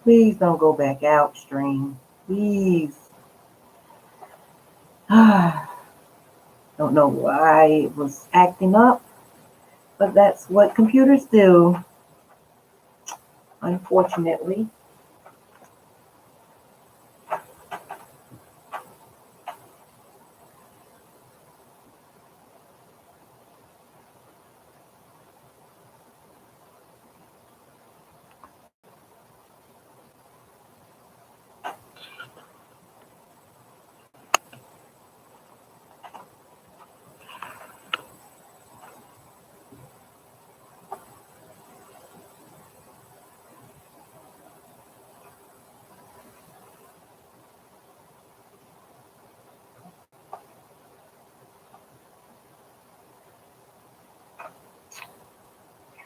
Please don't go back out, stream. Please. Don't know why it was acting up, but that's what computers do, unfortunately.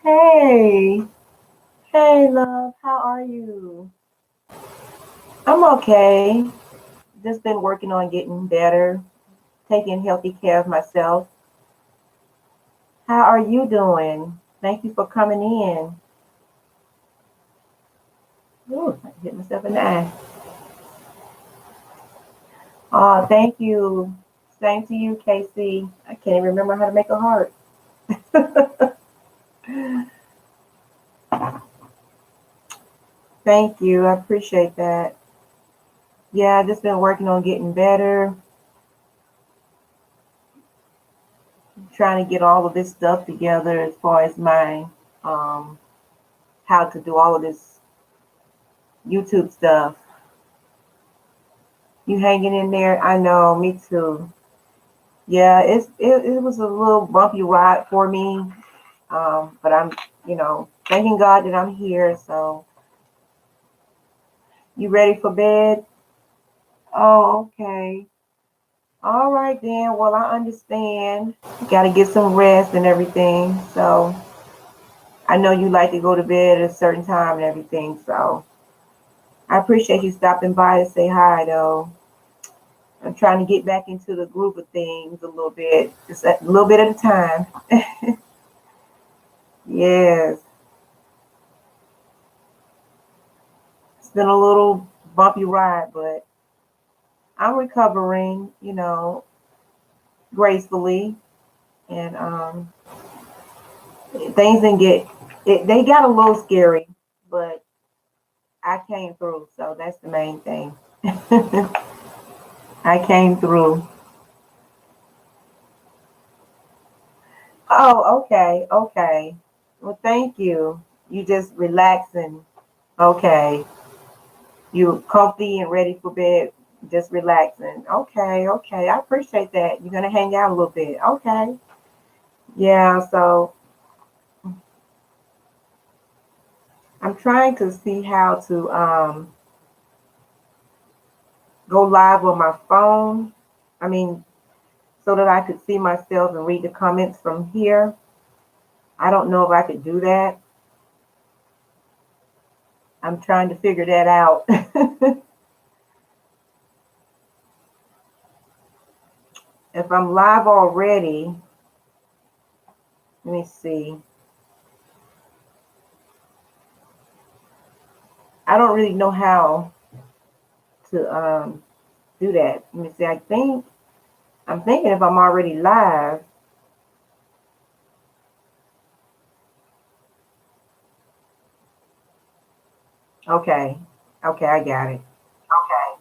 Hey, hey, love, how are you? I'm okay. Just been working on getting better, taking healthy care of myself. How are you doing? Thank you for coming in. Ooh, I hit myself in the eye. Oh, thank you. Same to you, Casey. I can't even remember how to make a heart. Thank you. I appreciate that. Yeah, I just been working on getting better, trying to get all of this stuff together as far as my um how to do all of this YouTube stuff. You hanging in there? I know, me too. Yeah, it was a little bumpy ride for me. But I'm, thanking God that I'm here. So you ready for bed? Oh, okay. All right then. Well, I understand. You got to get some rest and everything. So I know you like to go to bed at a certain time and everything. So I appreciate you stopping by to say hi, though. I'm trying to get back into the groove of things a little bit, just a little bit at a time. Yes, it's been a little bumpy ride, but I'm recovering, gracefully, and things didn't get it. They got a little scary, but I came through, so that's the main thing. I came through. Oh, okay, okay. Well, thank you. You just relaxing. Okay, you comfy and ready for bed. Just relaxing. Okay, okay. I appreciate that. You're gonna hang out a little bit. Okay. Yeah. So I'm trying to see how to go live on my phone. I mean, so that I could see myself and read the comments from here. I don't know if I could do that. I'm trying to figure that out. If I'm live already, let me see. I don't really know how to do that. Let me see. I'm thinking if I'm already live. Okay. Okay, I got it. Okay.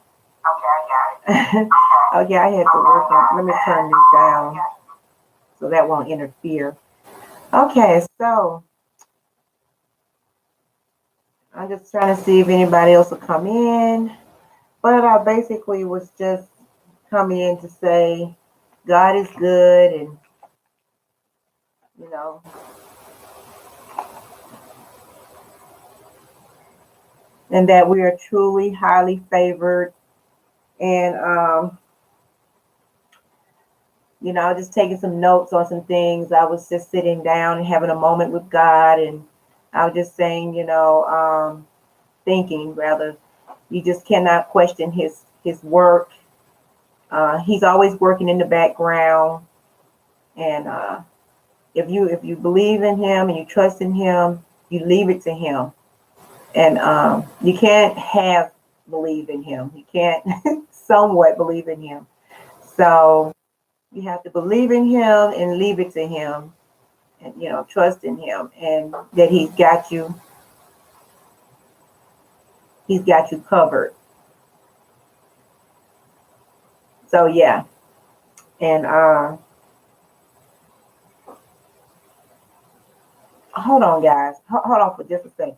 Okay, I got it. Okay, I had to work on. Let me turn this down so that won't interfere. Okay, so I'm just trying to see if anybody else will come in. But I basically was just coming in to say God is good, and you know, and that we are truly highly favored. And just taking some notes on some things. I was just sitting down and having a moment with God, and I was just saying, thinking rather, you just cannot question his work. He's always working in the background, and if you believe in him and you trust in him, you leave it to him. And you can't half believe in him. You can't somewhat believe in him. So you have to believe in him and leave it to him, and trust in him, and that he's got you. He's got you covered. So yeah, and hold on, guys. Hold on for just a second.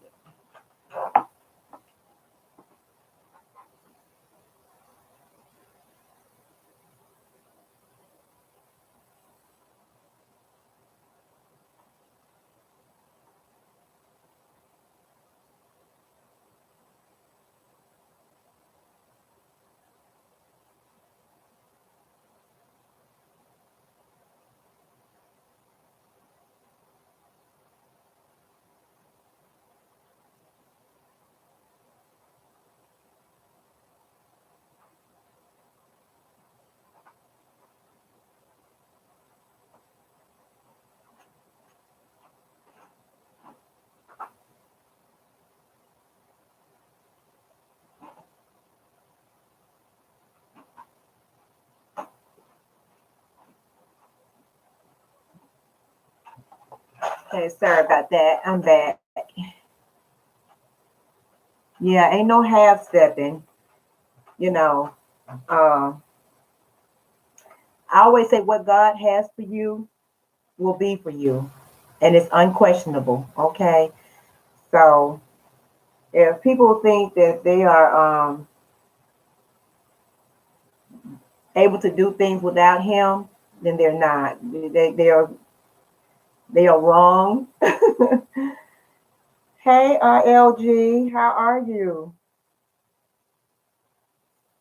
Okay, sorry about that. I'm back. Yeah, ain't no half stepping. You know, uh, I always say what God has for you will be for you, and it's unquestionable. Okay, so if people think that they are able to do things without Him, then they're not. They are wrong. Hey, LG, how are you?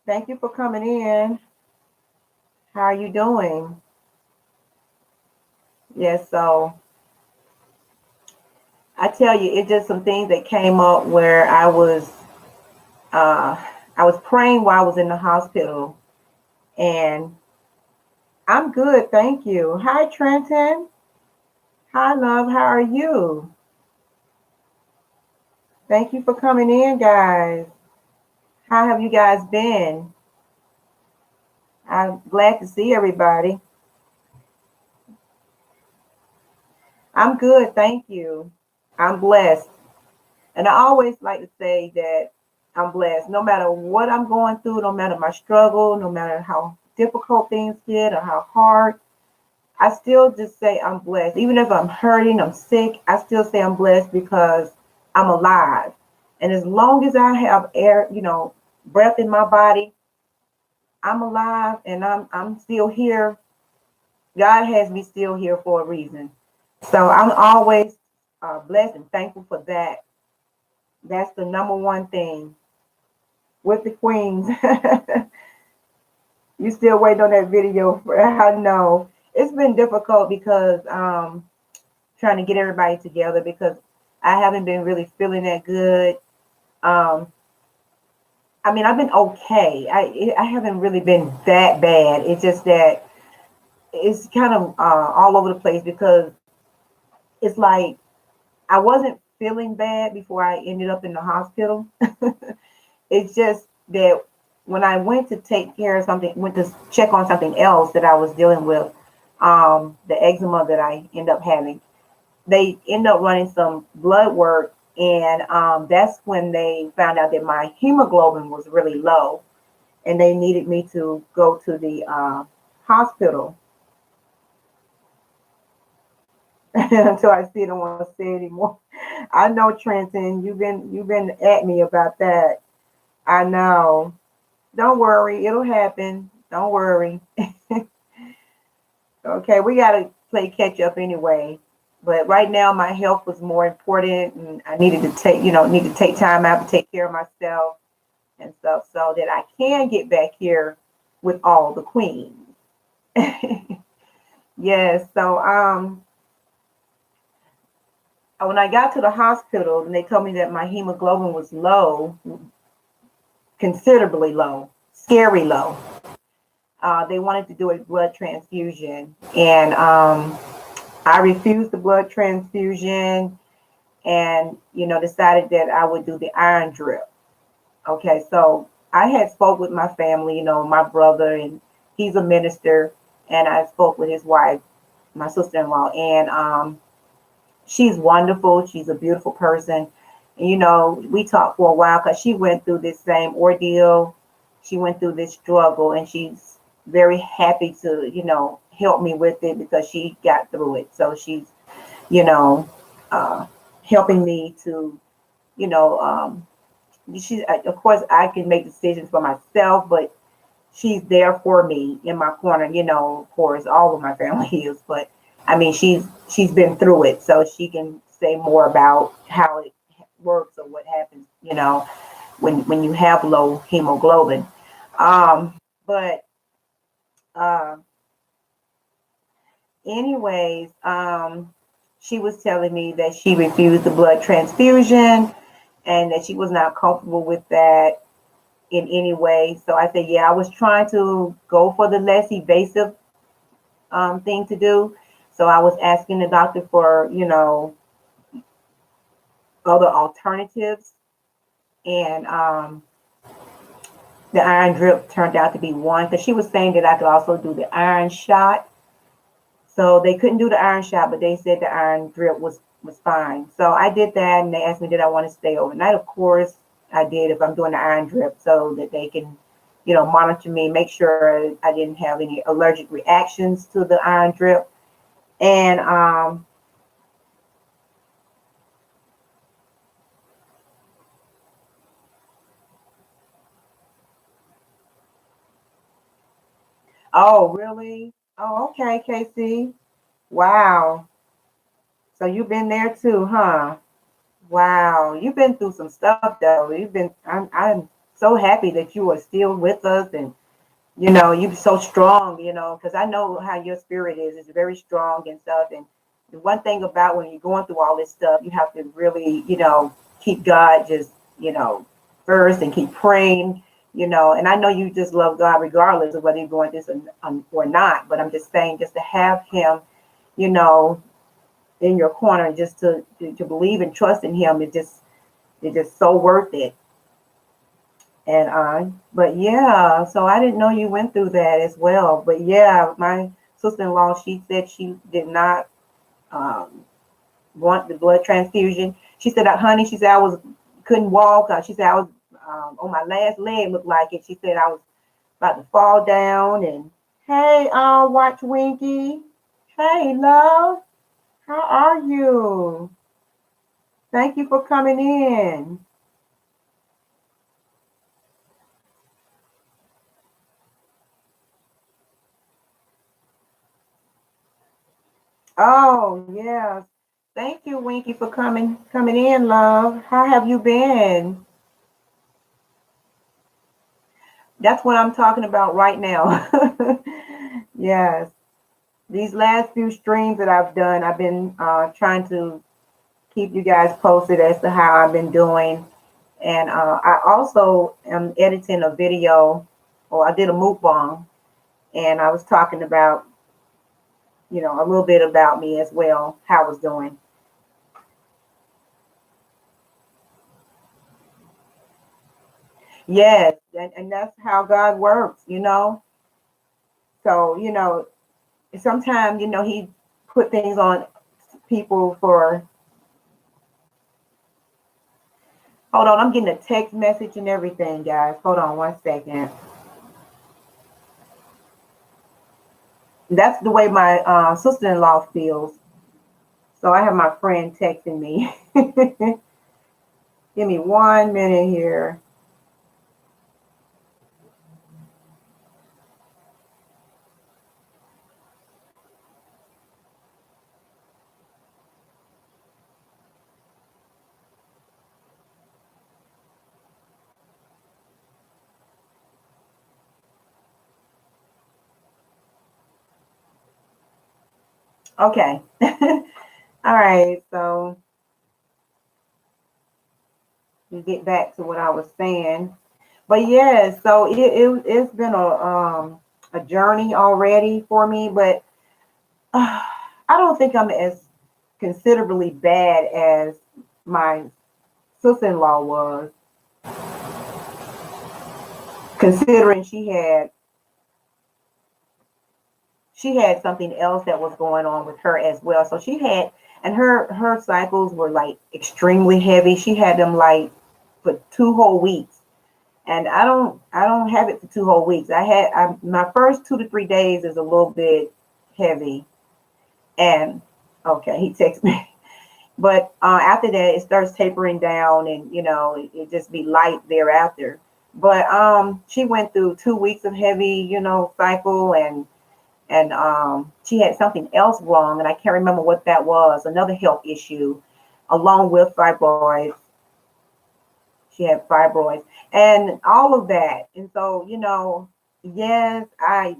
Thank you for coming in. How are you doing? Yes, so I tell you, it's just some things that came up where uh, I was praying while I was in the hospital, and I'm good, thank you. Hi, Trenton. Hi, love. How are you? Thank you for coming in, guys. How have you guys been? I'm glad to see everybody. I'm good, thank you. I'm blessed. And I always like to say that I'm blessed. No matter what I'm going through, no matter my struggle, no matter how difficult things get or how hard, I still just say I'm blessed. Even if I'm hurting, I'm sick, I still say I'm blessed because I'm alive. And as long as I have air, breath in my body, I'm alive and I'm still here. God has me still here for a reason. So I'm always blessed and thankful for that. That's the number one thing with the queens. You still waiting on that video? I know it's been difficult because trying to get everybody together because I haven't been really feeling that good. Um, I mean, I've been okay. I haven't really been that bad. It's just that it's kind of all over the place because it's like I wasn't feeling bad before I ended up in the hospital. It's just that when I went to take care of something, went to check on something else that I was dealing with, the eczema that I end up having, they end up running some blood work, and that's when they found out that my hemoglobin was really low, and they needed me to go to the hospital. Until I see it, I don't want to say it anymore. I know, Trenton, you've been at me about that. I know. Don't worry, it'll happen. Don't worry. Okay, we gotta play catch up anyway. But right now, my health was more important, and I needed to need to take time out to take care of myself and stuff, so that I can get back here with all the queens. Yes. So when I got to the hospital, and they told me that my hemoglobin was low, considerably low, scary low. They wanted to do a blood transfusion, and I refused the blood transfusion, and decided that I would do the iron drip. Okay, so I had spoke with my family, my brother, and he's a minister, and I spoke with his wife, my sister-in-law, and she's wonderful. She's a beautiful person. And, we talked for a while because she went through this same ordeal. She went through this struggle, and she's very happy to, help me with it because she got through it. So she's, you know, uh, helping me to, you know, um, she, of course, I can make decisions for myself, but she's there for me in my corner. Of course, all of my family is, but I mean, she's been through it, so she can say more about how it works or what happens. When you have low hemoglobin. But uh, anyways, she was telling me that she refused the blood transfusion and that she was not comfortable with that in any way. So I said, yeah, I was trying to go for the less invasive thing to do. So I was asking the doctor for, other alternatives. And the iron drip turned out to be one because she was saying that I could also do the iron shot. So they couldn't do the iron shot, but they said the iron drip was fine. So I did that, and they asked me did I want to stay overnight. Of course, I did if I'm doing the iron drip, so that they can, monitor me, make sure I didn't have any allergic reactions to the iron drip. And oh, really? Oh, okay, Casey. Wow. So you've been there too, huh? Wow, you've been through some stuff though. I'm so happy that you are still with us, and you're so strong, because I know how your spirit is. It's very strong and stuff. And the one thing about when you're going through all this stuff, you have to really, keep God just, first and keep praying, and I know you just love God regardless of whether you're going through this or not. But I'm just saying, just to have him, you know, in your corner, just to believe and trust in him, it's just so worth it. And but yeah, so I didn't know you went through that as well. But yeah, my sister-in-law, she said she did not um, want the blood transfusion. She said, honey, she said I was couldn't walk. She said I was on my last leg, looked like it. She said I was about to fall down. And hey, Watch Winky. Hey, love, how are you? Thank you for coming in. Oh, yes. Thank you, Winky, for coming in, love. How have you been? That's what I'm talking about right now. Yes. These last few streams that I've done, I've been trying to keep you guys posted as to how I've been doing. And I also am editing a video, or I did a mukbang, and I was talking about, a little bit about me as well, how I was doing. Yes, and that's how God works. So, sometimes, he put things on people for, hold on, I'm getting a text message and everything, guys. Hold on 1 second. That's the way my sister-in-law feels. So I have my friend texting me. Give me 1 minute here. Okay. All right. So we get back to what I was saying. But yeah, so it's been a journey already for me, but I don't think I'm as considerably bad as my sister-in-law was, considering she had something else that was going on with her as well. So she had, and her cycles were like extremely heavy. She had them like for 2 whole weeks. And I don't have it for 2 whole weeks. My first 2 to 3 days is a little bit heavy. And okay, he texts me. But after that, it starts tapering down, and it just be light thereafter. But she went through 2 weeks of heavy, cycle, and she had something else wrong, and I can't remember what that was. Another health issue, along with fibroids. She had fibroids and all of that. And so, yes, I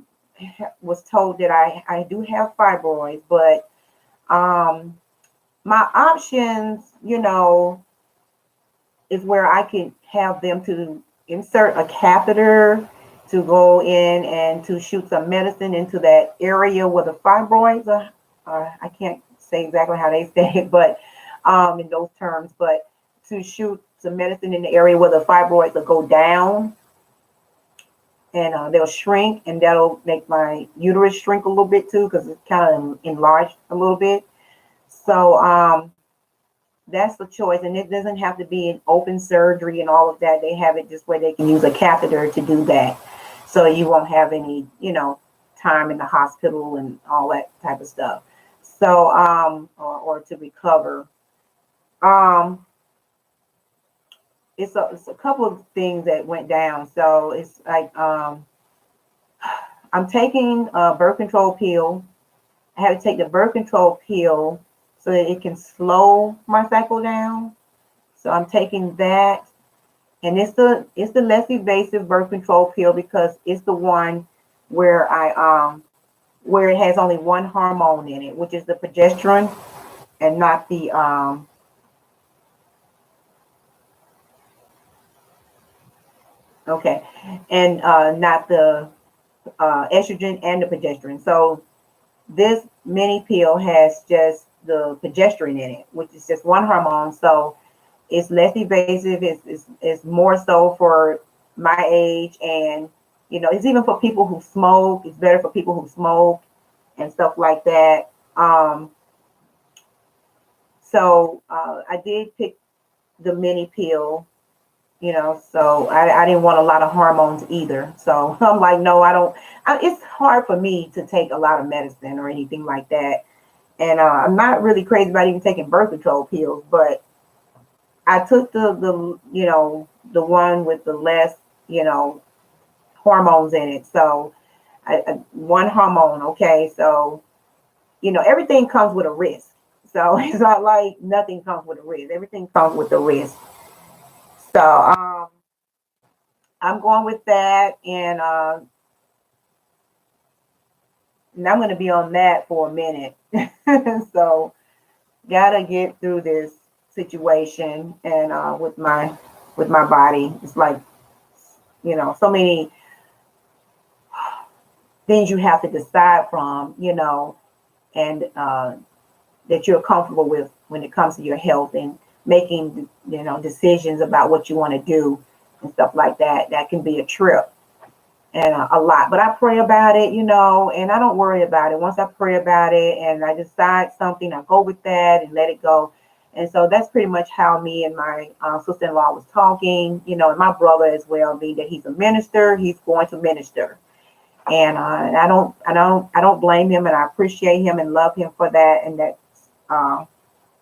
was told that I do have fibroids, but um, my options, is where I can have them to insert a catheter to go in and to shoot some medicine into that area where the fibroids are. I can't say exactly how they say it, but in those terms, but to shoot some medicine in the area where the fibroids will go down, and they'll shrink, and that'll make my uterus shrink a little bit too, because it's kind of enlarged a little bit. So that's the choice, and it doesn't have to be an open surgery and all of that. They have it just where they can use a catheter to do that, so you won't have any, time in the hospital and all that type of stuff. So, or to recover. Um, it's a couple of things that went down. So it's like I'm taking a birth control pill. I have to take the birth control pill so that it can slow my cycle down. So I'm taking that, and it's the less invasive birth control pill because it's the one where where it has only one hormone in it, which is the progesterone, and not the okay, and not the estrogen and the progesterone. So this mini pill has just the progesterone in it, which is just one hormone. So it's less invasive. It's more so for my age, and it's even for people who smoke. It's better for people who smoke and stuff like that. So I did pick the mini pill, so I didn't want a lot of hormones either. So I'm like, no, I don't. It's hard for me to take a lot of medicine or anything like that. And I'm not really crazy about even taking birth control pills, but I took the one with the less, hormones in it. So one hormone, okay. So everything comes with a risk. So it's not like nothing comes with a risk. Everything comes with a risk. So I'm going with that, and I'm going to be on that for a minute. So gotta get through this situation, and with my body, it's like so many things you have to decide from, and that you're comfortable with when it comes to your health, and making decisions about what you want to do and stuff like that. That can be a trip and a lot. But I pray about it, and I don't worry about it. Once I pray about it and I decide something, I go with that and let it go. And so that's pretty much how me and my sister-in-law was talking, and my brother as well, being that he's a minister, he's going to minister. And I don't blame him, and I appreciate him and love him for that. And that's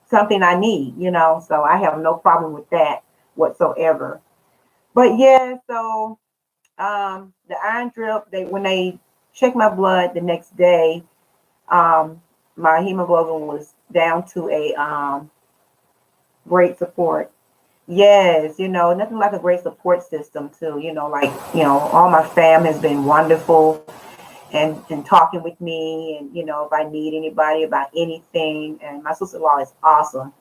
something I need, so I have no problem with that whatsoever. But yeah, so the iron drip, when they checked my blood the next day, um, my hemoglobin was down to a great support. Yes, nothing like a great support system too. Like, all my fam has been wonderful, and talking with me, and if I need anybody about anything. And my sister-in-law is awesome.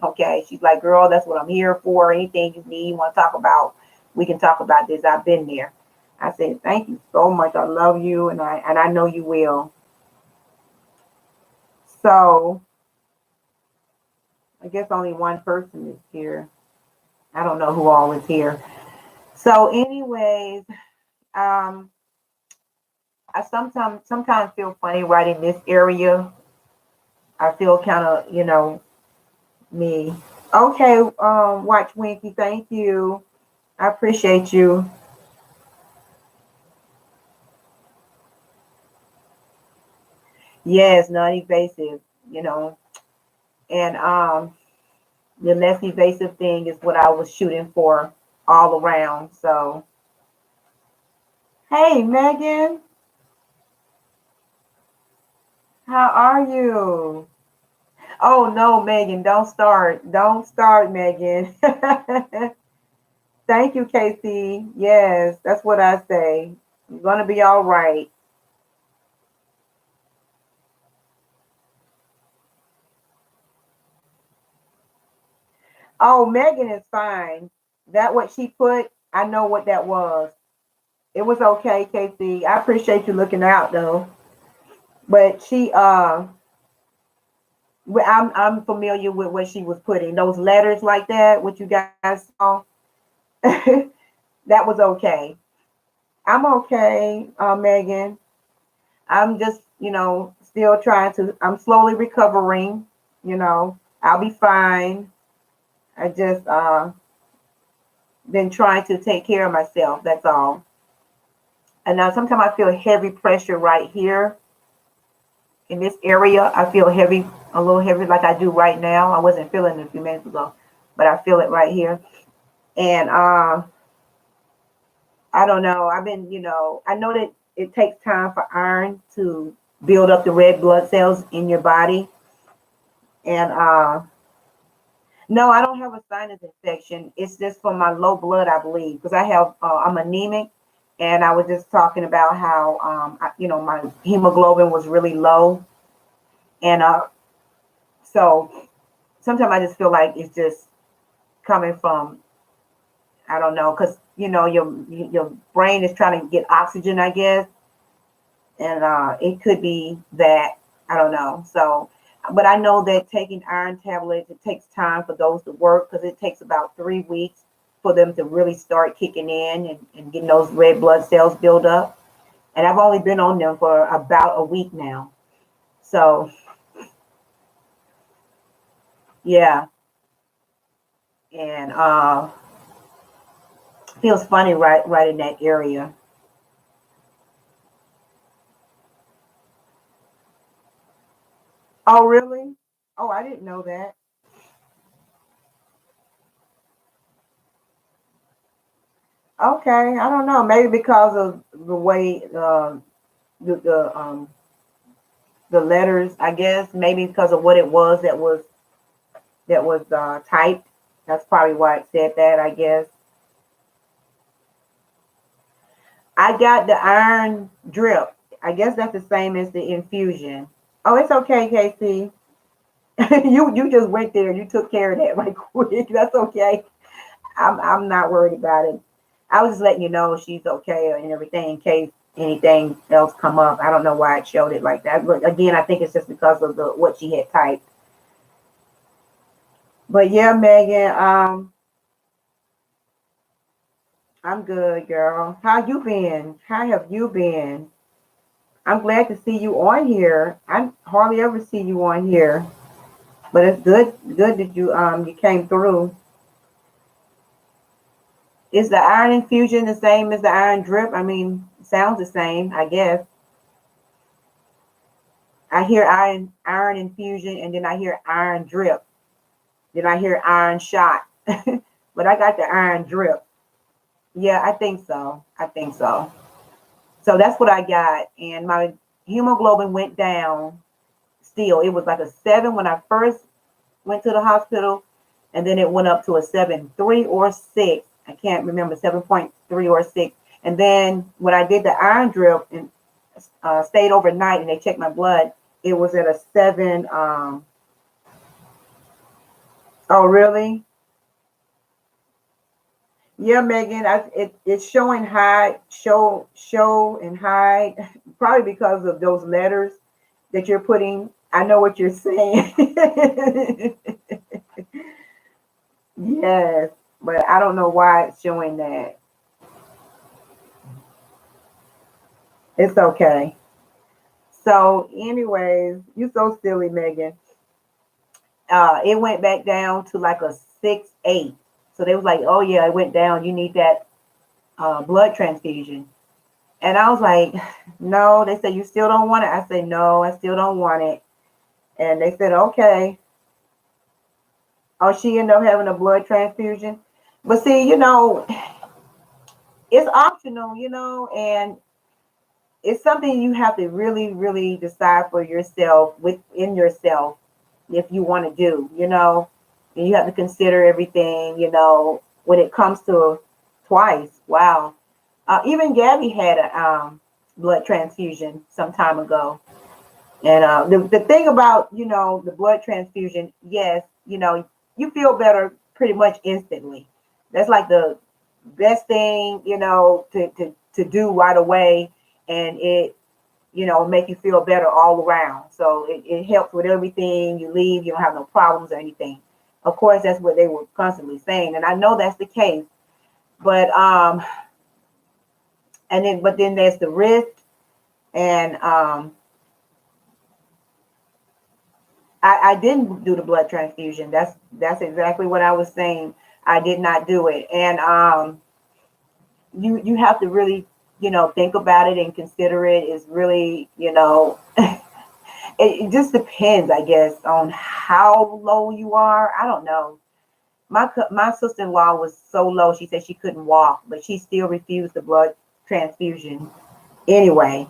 Okay, she's like, girl, that's what I'm here for. Anything you need, you want to talk about, we can talk about this. I've been there. I said, thank you so much. I love you, and I know you will. So I guess only one person is here. I don't know who all is here. So, anyways, um, I sometimes feel funny right in this area. I feel kind of, me. Okay, Watch Winky, thank you. I appreciate you. Yes, non-invasive, you know, and the less invasive thing is what I was shooting for all around. So, hey, Megan, how are you? Oh no, Megan, don't start. Don't start, Megan. Thank you, Casey. Yes, that's what I say. You're gonna be all right. Oh, Megan is fine. That what she put, I know what that was. It was okay, Casey. I appreciate you looking out though. But I'm familiar with what she was putting. Those letters like that, what you guys saw, that was okay. I'm okay, Megan. I'm just, still trying to. I'm slowly recovering. I'll be fine. I just been trying to take care of myself. That's all. And now sometimes I feel heavy pressure right here in this area. I feel heavy, a little heavy, like I do right now. I wasn't feeling it a few minutes ago, but I feel it right here. And I don't know. I've been, I know that it takes time for iron to build up the red blood cells in your body. And no, I don't have a sinus infection. It's just from my low blood, I believe, because I'm anemic. And I was just talking about how, my hemoglobin was really low. And so sometimes I just feel like it's just coming from, I don't know, because, your brain is trying to get oxygen, I guess. And it could be that, I don't know. So, but I know that taking iron tablets, it takes time for those to work because it takes about 3 weeks for them to really start kicking in and getting those red blood cells build up. And I've only been on them for about a week now. So yeah, and feels funny right in that area. Oh really? Oh, I didn't know that. Okay, I don't know. Maybe because of the way the letters, I guess. Maybe because of what it was that was typed. That's probably why it said that. I guess I got the iron drip. I guess that's the same as the infusion. Oh, it's okay, Casey. You just went there. You took care of that right quick. That's okay. I'm not worried about it. I was just letting you know she's okay and everything in case anything else come up. I don't know why it showed it like that. But again, I think it's just because of the what she had typed. But yeah, Megan, I'm good, girl. How you been? How have you been? I'm glad to see you on here. I hardly ever see you on here, but it's good that you came through. Is the iron infusion the same as the iron drip? I mean, it sounds the same, I guess. I hear iron infusion, and then I hear iron drip. Then I hear iron shot. But I got the iron drip. Yeah, I think so. I think so. So that's what I got, and my hemoglobin went down. Still, it was like a 7 when I first went to the hospital, and then it went up to a 7.3 or 6. I can't remember 7.3 or 6. And then when I did the iron drip and stayed overnight, and they checked my blood, it was at a 7. Oh, really? Yeah, Megan. It's showing high, show and hide, probably because of those letters that you're putting. I know what you're saying. Yes, but I don't know why it's showing that. It's okay. So, anyways, you so silly, Megan. It went back down to like a 6.8. So they was like, "Oh yeah, it went down. You need that blood transfusion." And I was like, "No." They said, "You still don't want it." I said, "No, I still don't want it." And they said, "Okay." Oh, she ended up having a blood transfusion. But see, it's optional, and it's something you have to really, really decide for yourself, within yourself, if you want to do. And you have to consider everything, when it comes to twice. Wow. Even Gabby had a blood transfusion some time ago. And the thing about, the blood transfusion, yes, you feel better pretty much instantly. That's like the best thing, to do right away. And it, make you feel better all around. So it helps with everything. You leave, you don't have no problems or anything. Of course, that's what they were constantly saying. And I know that's the case. But, but then there's the risk. And, I didn't do the blood transfusion. That's exactly what I was saying. I did not do it. And you have to really, think about it and consider it. Is really, it just depends, I guess, on how low you are. I don't know. My sister-in-law was so low. She said she couldn't walk, but she still refused the blood transfusion anyway.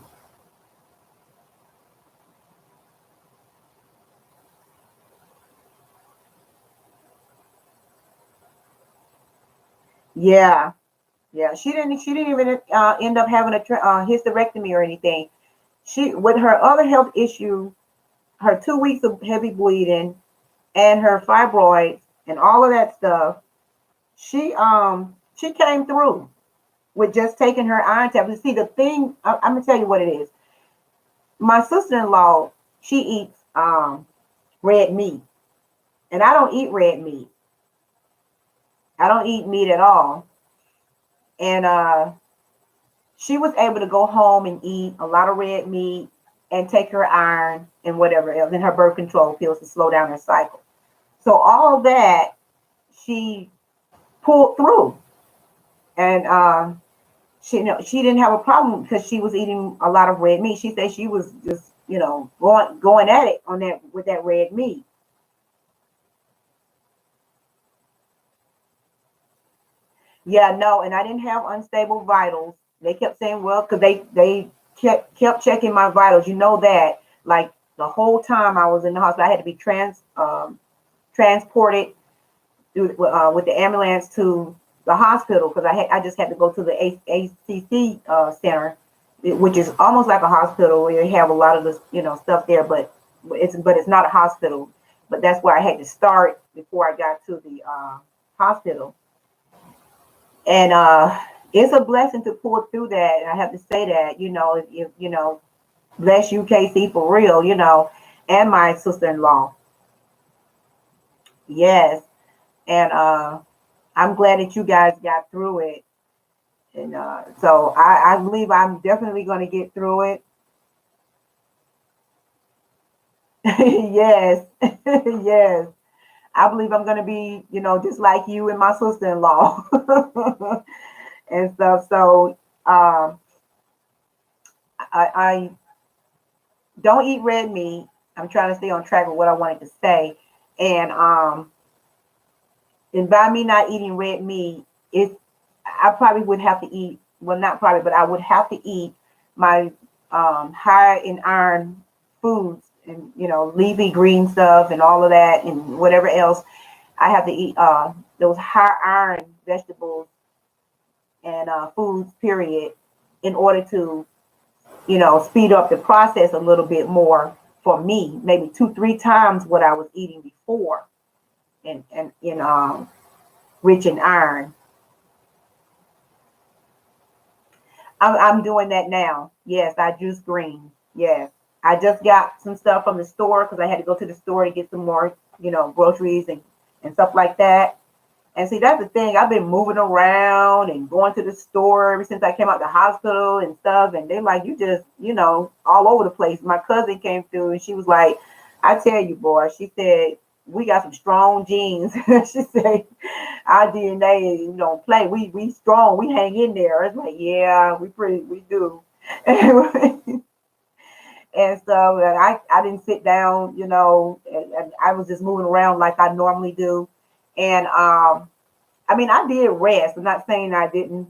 Yeah, yeah. She didn't even end up having a hysterectomy or anything. She, with her other health issue, her 2 weeks of heavy bleeding and her fibroids and all of that stuff, she came through with just taking her iron tablets. See, the thing, I'm gonna tell you what it is. My sister-in-law, she eats red meat, and I don't eat red meat. I don't eat meat at all. And she was able to go home and eat a lot of red meat and take her iron and whatever else, and her birth control pills to slow down her cycle. So all of that she pulled through, and she didn't have a problem because she was eating a lot of red meat. She said she was just going at it on that with that red meat. Yeah, no, and I didn't have unstable vitals. They kept saying, well, because they kept checking my vitals. You know that, like the whole time I was in the hospital, I had to be transported with the ambulance to the hospital because I just had to go to the ACC center, which is almost like a hospital where you have a lot of the stuff there, but it's not a hospital. But that's where I had to start before I got to the hospital. And it's a blessing to pull through that. And I have to say that, if bless you, KC, for real, and my sister-in-law. Yes. And I'm glad that you guys got through it. And so I believe I'm definitely going to get through it. Yes. Yes. I believe I'm going to be, just like you and my sister-in-law and stuff. So I don't eat red meat. I'm trying to stay on track with what I wanted to say. And by me not eating red meat, it's I probably would have to eat, well, not probably, but I would have to eat my high in iron foods and leafy green stuff and all of that and whatever else. I have to eat those high iron vegetables and foods, period, in order to speed up the process a little bit more for me, maybe 2, 3 times what I was eating before, and in rich in iron. I'm doing that now. Yes, I juice green. Yes, I just got some stuff from the store because I had to go to the store to get some more, groceries and stuff like that. And see, that's the thing. I've been moving around and going to the store ever since I came out the hospital and stuff. And they're like, you just, all over the place. My cousin came through and she was like, I tell you, boy, she said, we got some strong genes. She said, our DNA, don't play. We strong. We hang in there. It's like, yeah, we do. And so I didn't sit down, and I was just moving around like I normally do. And I mean, I did rest. I'm not saying I didn't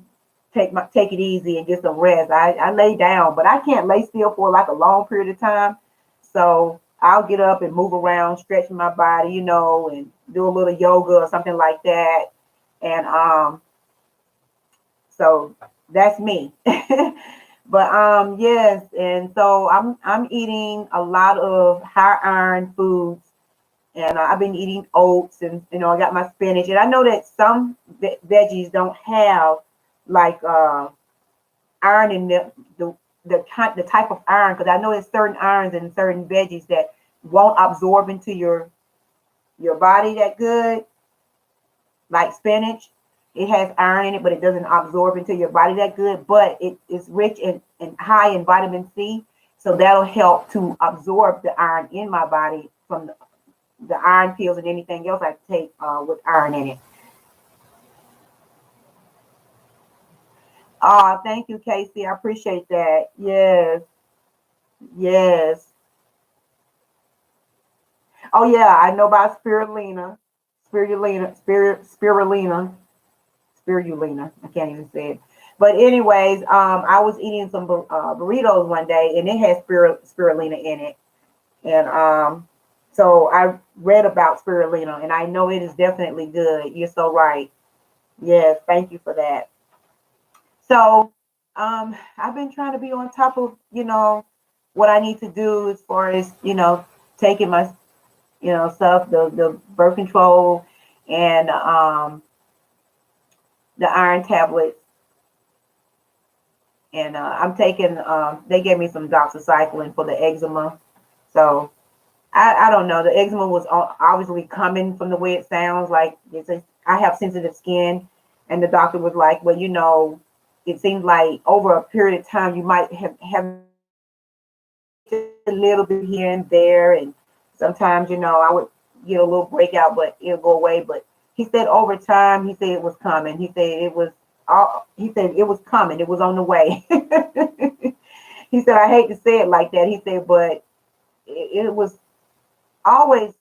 take it easy and get some rest. I lay down, but I can't lay still for like a long period of time. So I'll get up and move around, stretch my body, and do a little yoga or something like that. And so that's me. But yes, and so I'm eating a lot of high iron foods, and I've been eating oats, and I got my spinach, and I know that some veggies don't have like iron in the type of iron, because I know there's certain irons in certain veggies that won't absorb into your body that good, like spinach. It has iron in it, but it doesn't absorb into your body that good. But it is rich and high in vitamin C, so that'll help to absorb the iron in my body from the iron pills and anything else I take with iron in it. Oh, thank you, Casey. I appreciate that. Yes, yes. Oh yeah, I know about spirulina. I can't even say it. But anyways, I was eating some burritos one day, and it had spirulina in it, and so I read about spirulina, and I know it is definitely good. You're so right. Yes, thank you for that. So, I've been trying to be on top of, what I need to do as far as, taking my, stuff, the birth control and the iron tablets. And I'm taking, they gave me some doxycycline for the eczema. So I don't know. The eczema was obviously coming from the way it sounds like. I have sensitive skin. And the doctor was like, well, it seems like over a period of time, you might have a little bit here and there. And sometimes, I would get a little breakout, but it'll go away. But he said over time, he said it was coming. He said it was coming. It was on the way. He said, I hate to say it like that. He said, but it was always,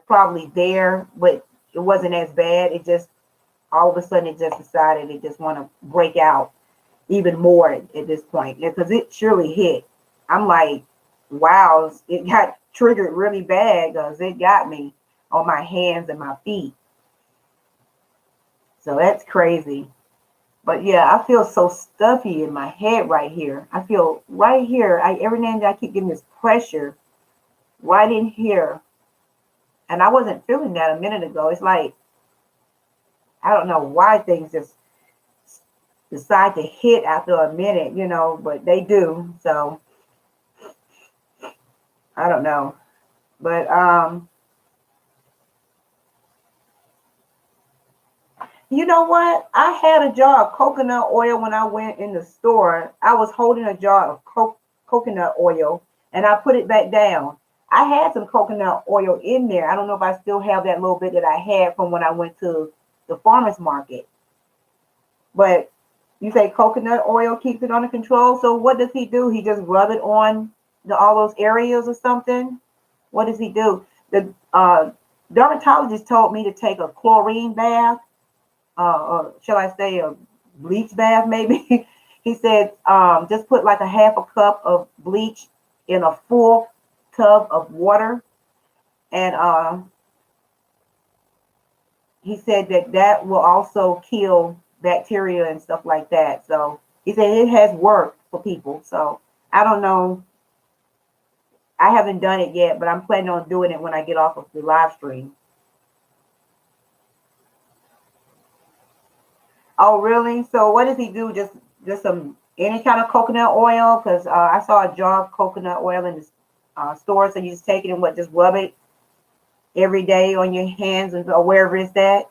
probably there, but it wasn't as bad. It just, all of a sudden, it just decided it just want to break out even more at this point, because it surely hit. I'm like, wow, it got triggered really bad because it got me on my hands and my feet. So that's crazy. But yeah, I feel so stuffy in my head right here. I feel right here. Every now and then I keep getting this pressure right in here. And I wasn't feeling that a minute ago. It's like, I don't know why things just decide to hit after a minute, but they do. So I don't know. But you know what? I had a jar of coconut oil when I went in the store. I was holding a jar of coconut oil and I put it back down. I had some coconut oil in there. I don't know if I still have that little bit that I had from when I went to the farmer's market. But you say coconut oil keeps it under control. So what does he do? He just rub it on all those areas or something? What does he do? The dermatologist told me to take a chlorine bath, or shall I say a bleach bath maybe? He said just put like a half a cup of bleach in a full tub of water. And he said that will also kill bacteria and stuff like that. So he said it has worked for people. So I don't know. I haven't done it yet, but I'm planning on doing it when I get off of the live stream. Oh, really? So what does he do? Just some any kind of coconut oil? Because I saw a jar of coconut oil in the store, so you just take it and just rub it every day on your hands or wherever it's at.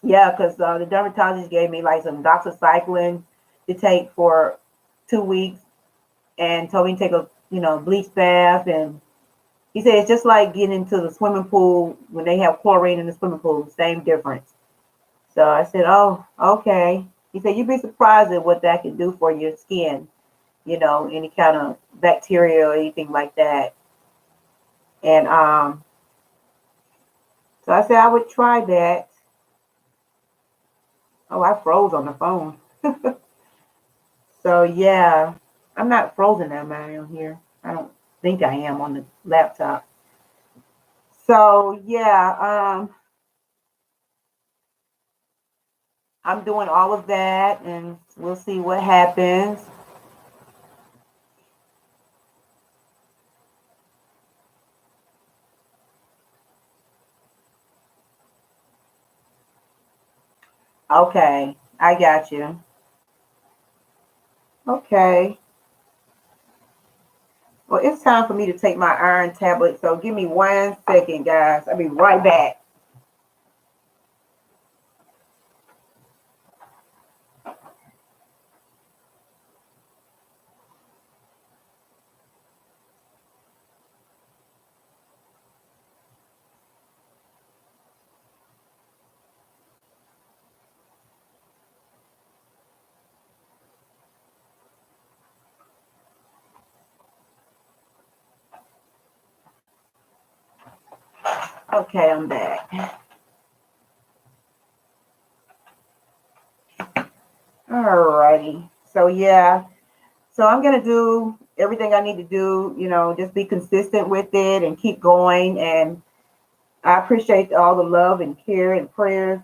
Yeah, because the dermatologist gave me like some doxycycline to take for 2 weeks, and told me to take a bleach bath. And he said it's just like getting into the swimming pool when they have chlorine in the swimming pool, same difference. So I said, oh, okay. He said you'd be surprised at what that can do for your skin, any kind of bacteria or anything like that. And so I said I would try that. Oh, I froze on the phone. So yeah, I'm not frozen, am I, on here? I don't think I am on the laptop. So yeah, I'm doing all of that, and we'll see what happens. Okay, I got you. Okay. Well, it's time for me to take my iron tablet. So give me 1 second, guys. I'll be right back. Okay, I'm back. Alrighty. So yeah. So I'm gonna do everything I need to do, just be consistent with it and keep going. And I appreciate all the love and care and prayers.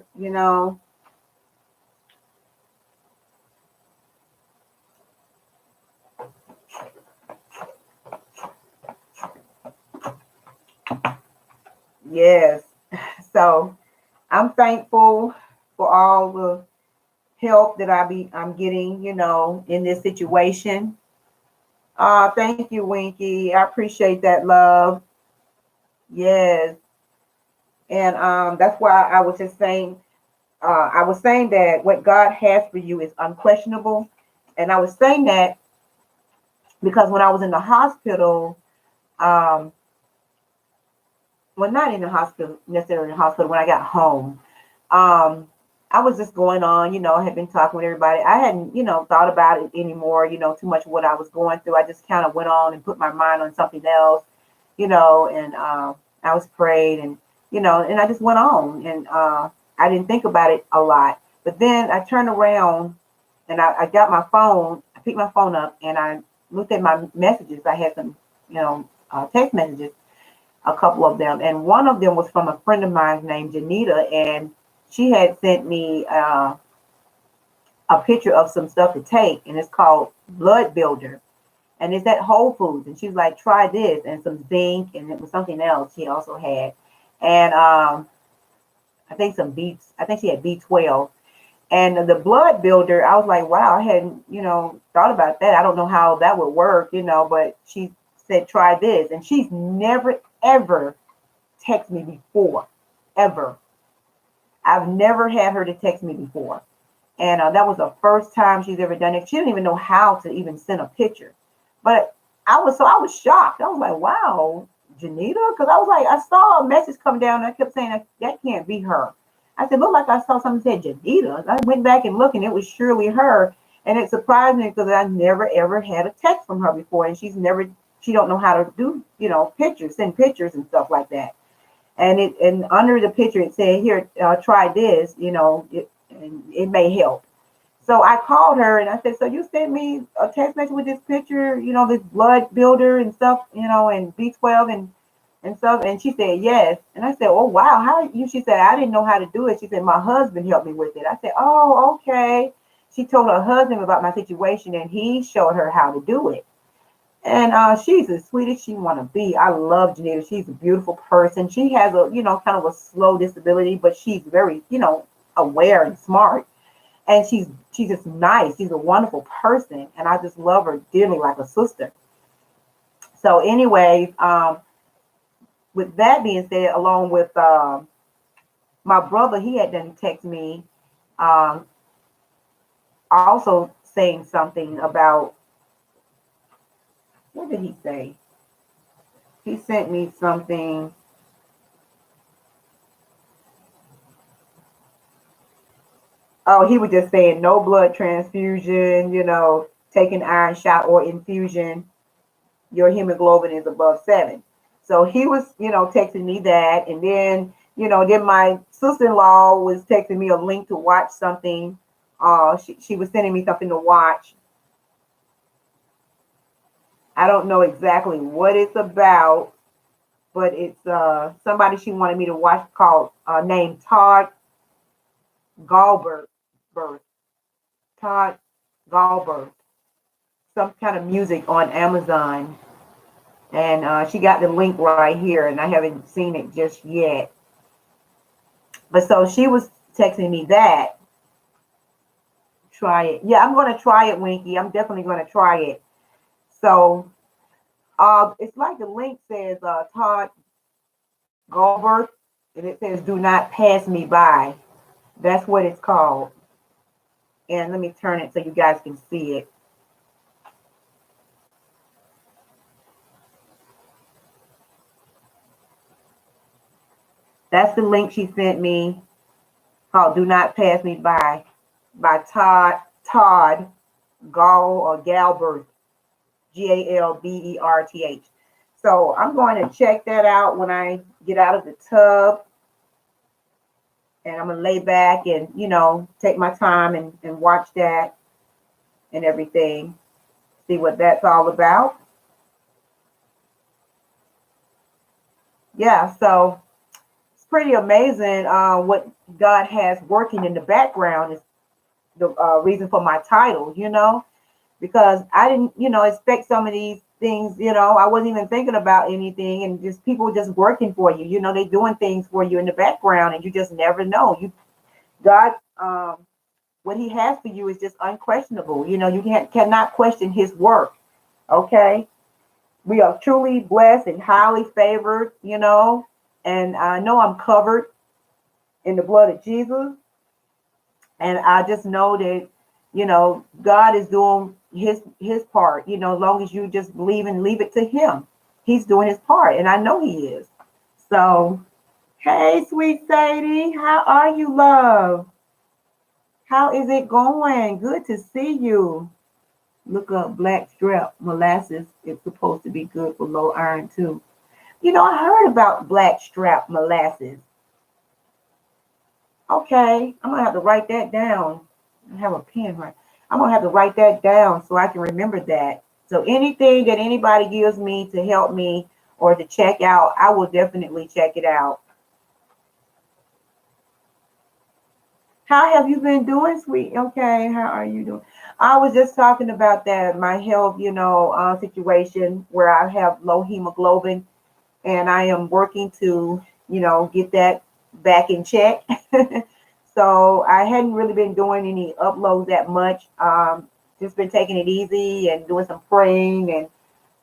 Yes. So I'm thankful for all the help that I'm getting, in this situation. Thank you, Winky. I appreciate that love. Yes. And that's why I was just saying, I was saying that what God has for you is unquestionable. And I was saying that because when I was in the hospital, um, well, not in the hospital, necessarily in the hospital, when I got home, um, I was just going on, I had been talking with everybody. I hadn't, thought about it anymore, too much of what I was going through. I just kind of went on and put my mind on something else, and I was prayed, and, and I just went on, and I didn't think about it a lot. But then I turned around and I got my phone, I picked my phone up and I looked at my messages. I had some, text messages, a couple of them, and one of them was from a friend of mine named Janita, and she had sent me a picture of some stuff to take, and it's called Blood Builder, and it's at Whole Foods, and she's like, try this, and some zinc, and it was something else she also had, and I think some beets. I think she had B12, and the Blood Builder. I was like, wow, I hadn't thought about that. I don't know how that would work, but she said try this, and she's never ever text me before, ever. I've never had her to text me before. And that was the first time she's ever done it. She didn't even know how to even send a picture. But I was shocked. I was like, wow, Janita? Because I was like, I saw a message come down and I kept saying that can't be her. I said, look, like I saw something said Janita. I went back and looked and it was surely her. And it surprised me because I never ever had a text from her before. And she don't know how to do, pictures, send pictures and stuff like that. And under the picture it said, here, try this, and it may help. So I called her and I said, so you sent me a text message with this picture, this blood builder and stuff, and B12 and stuff. And she said, yes. And I said, oh, wow. How you? She said, I didn't know how to do it. She said, my husband helped me with it. I said, oh, okay. She told her husband about my situation and he showed her how to do it. And she's as sweet as she want to be. I love Janita. She's a beautiful person. She has a, kind of a slow disability, but she's very, aware and smart. And she's just nice. She's a wonderful person. And I just love her dearly like a sister. So anyways, with that being said, along with my brother, he had done text me, um, also saying something about, what did he say? He sent me something. Oh, he was just saying no blood transfusion, taking iron shot or infusion, your hemoglobin is above 7. So he was, texting me that. And then, then my sister-in-law was texting me a link to watch something. She was sending me something to watch. I don't know exactly what it's about, but it's somebody she wanted me to watch called named Todd Galbert. Todd Galbert. Some kind of music on Amazon. And she got the link right here, and I haven't seen it just yet. But so she was texting me that. Try it. Yeah, I'm going to try it, Winky. I'm definitely going to try it. So it's like the link says Todd Galbert, and it says "Do not pass me by." That's what it's called. And let me turn it so you guys can see it. That's the link she sent me called "Do Not Pass Me by Todd Gall or Galbert, Galberth. So I'm going to check that out when I get out of the tub, and I'm gonna lay back and take my time and watch that and everything, see what that's all about. Yeah, so it's pretty amazing what God has working in the background is the reason for my title, because I didn't, expect some of these things, I wasn't even thinking about anything, and just people just working for you, they doing things for you in the background, and you just never know. God, what he has for you is just unquestionable. You cannot question his work. Okay. We are truly blessed and highly favored, and I know I'm covered in the blood of Jesus. And I just know that, God is doing his part, as long as you just believe and leave it to him. He's doing his part, and I know he is. So, hey, sweet Sadie, how are you, love? How is it going? Good to see you. Look up black strap molasses. It's supposed to be good for low iron too. I heard about black strap molasses. Okay, I'm gonna have to write that down. I have a pen right. I'm gonna have to write that down so I can remember that. So anything that anybody gives me to help me or to check out, I will definitely check it out. How have you been doing, sweet? Okay, how are you doing? I was just talking about that, my health, situation where I have low hemoglobin, and I am working to, get that back in check. So I hadn't really been doing any uploads that much. Just been taking it easy and doing some praying, and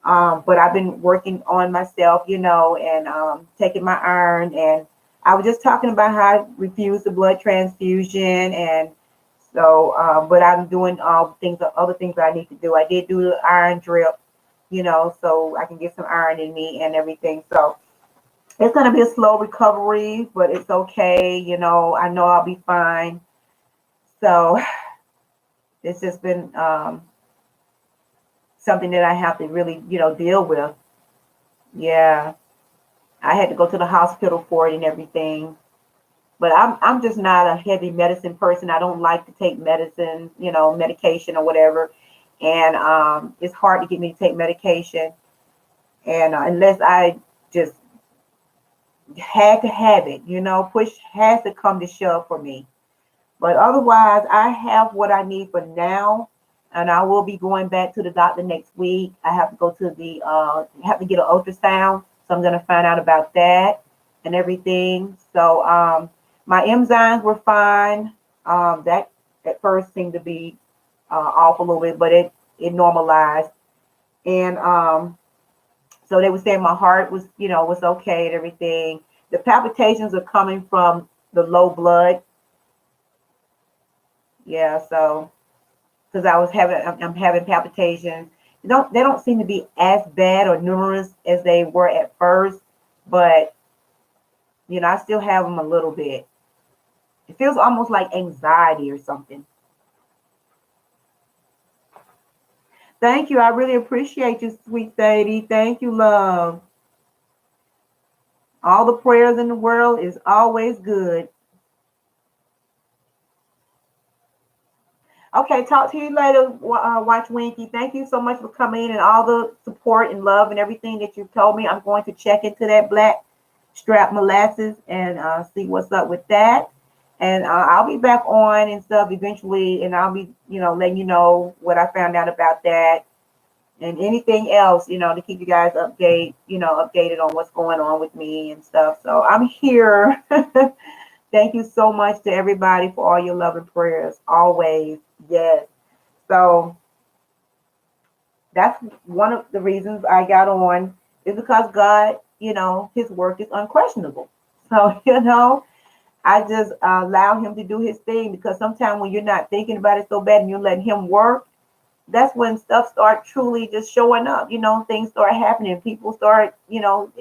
but I've been working on myself, and taking my iron. And I was just talking about how I refuse the blood transfusion, and so but I'm doing all the things, the other things that I need to do. I did do the iron drip, so I can get some iron in me and everything. So it's going to be a slow recovery, but it's okay. I know I'll be fine. So it's just been something that I have to really, deal with. Yeah. I had to go to the hospital for it and everything. But I'm just not a heavy medicine person. I don't like to take medicine, medication or whatever. And it's hard to get me to take medication. And unless I just had to have it, push has to come to shove for me. But otherwise, I have what I need for now, and I will be going back to the doctor next week. I have to go to the have to get an ultrasound, so I'm going to find out about that and everything. So my enzymes were fine. That at first seemed to be off a little bit, but it normalized, and so they were saying my heart was was okay and everything. The palpitations are coming from the low blood. Yeah, so because I'm having palpitations. They don't seem to be as bad or numerous as they were at first, but I still have them a little bit. It feels almost like anxiety or something. Thank you. I really appreciate you, sweet Sadie. Thank you, love. All the prayers in the world is always good. Okay, talk to you later, Watch Winky. Thank you so much for coming in and all the support and love and everything that you've told me. I'm going to check into that black strap molasses and see what's up with that. And I'll be back on and stuff eventually, and I'll be, letting you know what I found out about that and anything else, to keep you guys updated on what's going on with me and stuff. So I'm here. Thank you so much to everybody for all your love and prayers. Always. Yes. So that's one of the reasons I got on is because God, his work is unquestionable. So, I just allow him to do his thing because sometimes when you're not thinking about it so bad and you're letting him work, that's when stuff start truly just showing up. Things start happening. People start,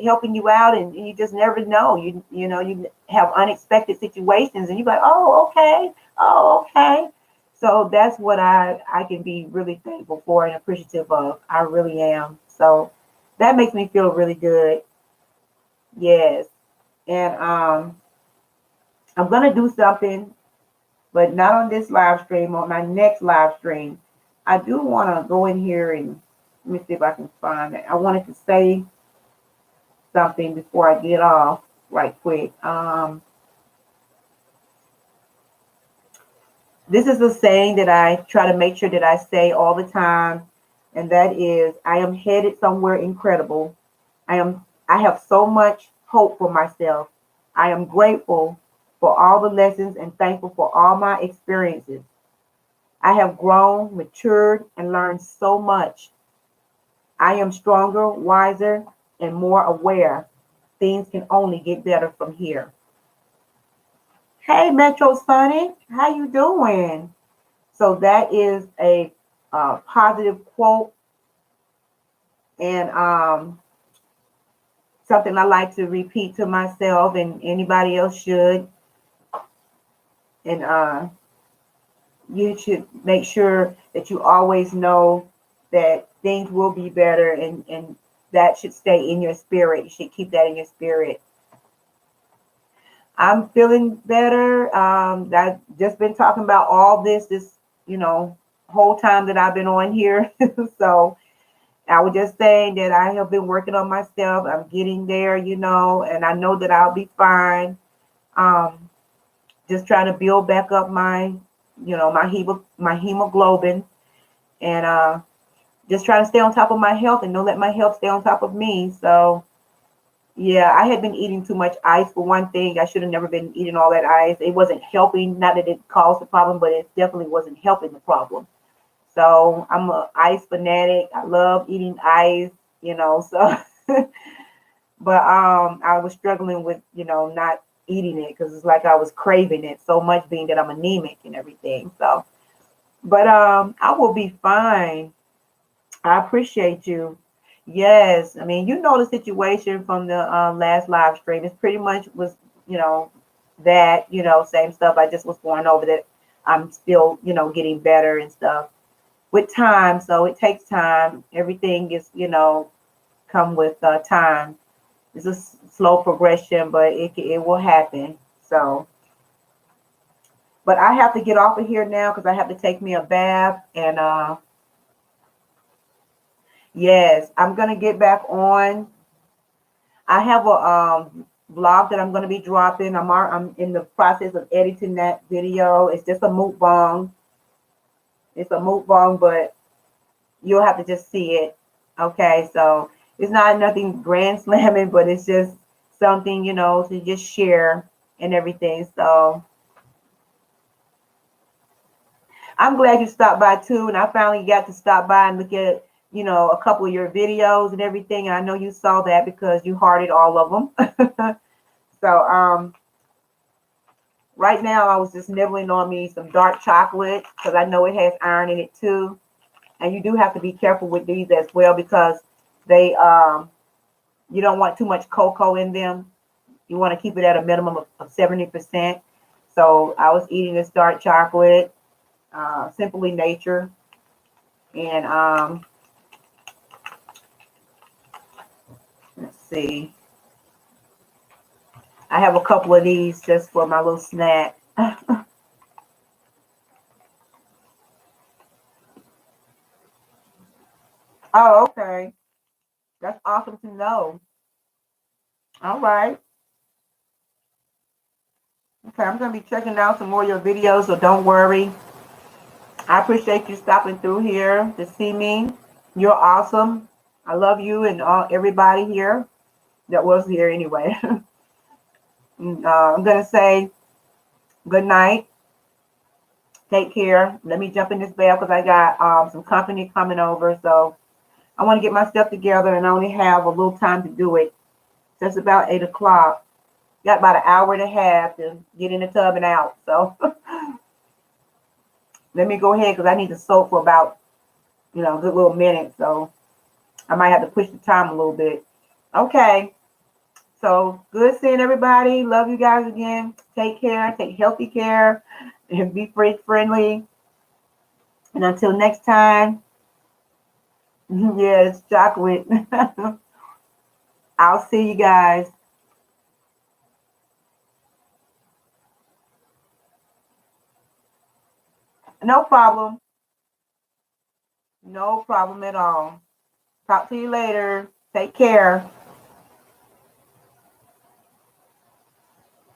helping you out, and you just never know. You have unexpected situations, and you're like, oh, okay. So that's what I can be really thankful for and appreciative of. I really am. So that makes me feel really good. Yes, and I'm gonna do something, but not on this live stream. On my next live stream, I do want to go in here and let me see if I can find it. I wanted to say something before I get off right quick. This is a saying that I try to make sure that I say all the time, and that is, I am headed somewhere incredible. I have so much hope for myself. I am grateful for all the lessons and thankful for all my experiences. I have grown, matured, and learned so much. I am stronger, wiser, and more aware. Things can only get better from here. Hey, Metro Sonny, how you doing? So that is a positive quote and something I like to repeat to myself, and anybody else should. And you should make sure that you always know that things will be better, and that should stay in your spirit. You should keep that in your spirit. I'm feeling better. I've just been talking about all this, whole time that I've been on here. So I was just saying that I have been working on myself. I'm getting there, and I know that I'll be fine. Just trying to build back up my hemoglobin, and just trying to stay on top of my health and don't let my health stay on top of me. So yeah, I had been eating too much ice for one thing. I should have never been eating all that ice. It wasn't helping. Not that it caused the problem, but it definitely wasn't helping the problem. So I'm an ice fanatic. I love eating ice, so but I was struggling with, not eating it because it's like I was craving it so much, being that I'm anemic and everything. So but I will be fine. I appreciate you. Yes, I mean, the situation from the last live stream. It's pretty much was, you know, that, same stuff. I just was going over that. I'm still, getting better and stuff with time. So it takes time. Everything is, come with time. It's a slow progression, but it will happen. So, but I have to get off of here now because I have to take me a bath and yes, I'm gonna get back on. I have a vlog that I'm gonna be dropping. I'm in the process of editing that video. It's just a mukbang. It's a mukbang, but you'll have to just see it. Okay, so it's not nothing grand slamming, but it's just something, to just share and everything. So I'm glad you stopped by too, and I finally got to stop by and look at, a couple of your videos and everything. And I know you saw that because you hearted all of them. So Right now, I was just nibbling on me some dark chocolate because I know it has iron in it too. And you do have to be careful with these as well because they you don't want too much cocoa in them. You want to keep it at a minimum of 70%. So I was eating this dark chocolate, Simply Nature, and let's see. I have a couple of these just for my little snack. Oh, okay. That's awesome to know. All right. Okay, I'm going to be checking out some more of your videos, so don't worry. I appreciate you stopping through here to see me. You're awesome. I love you and everybody here that was here anyway. I'm going to say good night. Take care. Let me jump in this bell because I got some company coming over. So I want to get my stuff together and I only have a little time to do it. So it's about 8 o'clock. Got about an hour and a half to get in the tub and out. So let me go ahead because I need to soak for about, a good little minute. So I might have to push the time a little bit. Okay. So good seeing everybody. Love you guys again. Take care. Take healthy care and be friendly. And until next time, yes, chocolate. I'll see you guys. No problem. No problem at all. Talk to you later. Take care.